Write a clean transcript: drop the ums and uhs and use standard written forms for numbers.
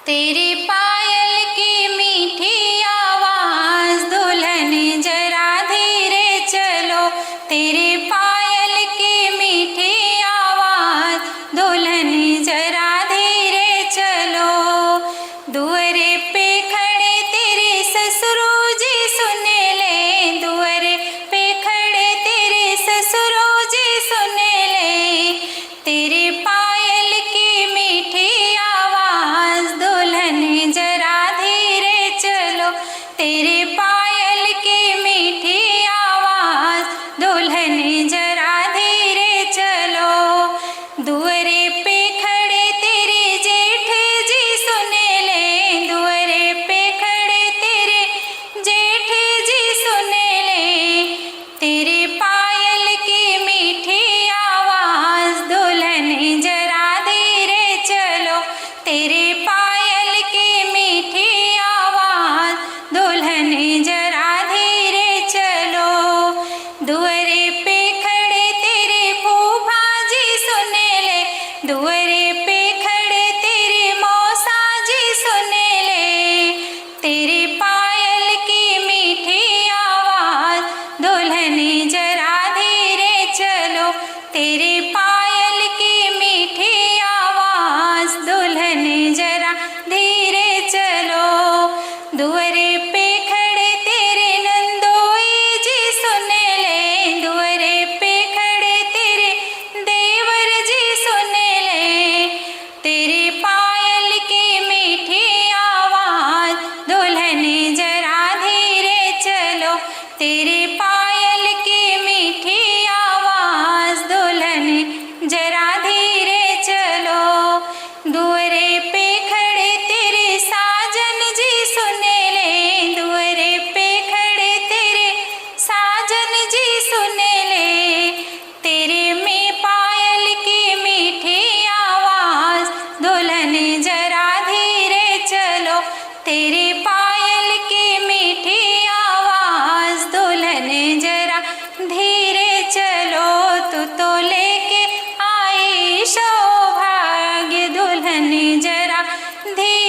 तेरी पायल की मीठी आवाज़, दुल्हन जरा धीरे चलो। तेरी पायल की मीठी आवाज़, दुल्हन जरा धीरे चलो। दुअरे पे खड़े तेरे ससुरो जी सुन ले, दुअरे पे खड़े तेरे ससुरो जी सुन ले। तेरी पायल की मीठी आवाज़, दुल्हन जरा धीरे चलो। तेरी पायल की मीठी आवाज़, दुल्हन जरा धीरे चलो। दुअरे पे खड़े तेरे जेठ जी सुन ले, दुअरे पे खड़े तेरे जेठ जी सुन ले। तेरी पायल की मीठी आवाज़, दुल्हन जरा धीरे चलो। तेरी पायल की मीठी आवाज़, दुल्हन जरा धीरे चलो। दुअरे पे खड़े तेरे फूफा जी सुन ले, दुअरे पे खड़े तेरे मौसा जी सुन ले। तेरी पायल की मीठी आवाज़, दुल्हन जरा धीरे चलो। तेरी पायल की मीठी आवाज़, दुल्हन जरा धीरे चलो। दुअरे पे खड़े तेरे नंदोई जी सुन ले, दुअरे पे खड़े तेरे देवर जी सुन ले। तेरी पायल की मीठी आवाज़, दुल्हन जरा धीरे चलो। तेरी पायल की मीठी आवाज़, दुल्हन जरा धीरे चलो। दुअरे पे खड़े तेरे साजन जी सुन ले, दुअरे पे खड़े तेरे साजन जी सुन ले। तेरे में पायल की मीठी आवाज़, दुल्हन जरा धीरे चलो। तेरी पायल की मीठी आवाज़, दुल्हन जरा धीरे चलो। तू तो लेके आई सौभाग्य, दुल्हन जरा धीरे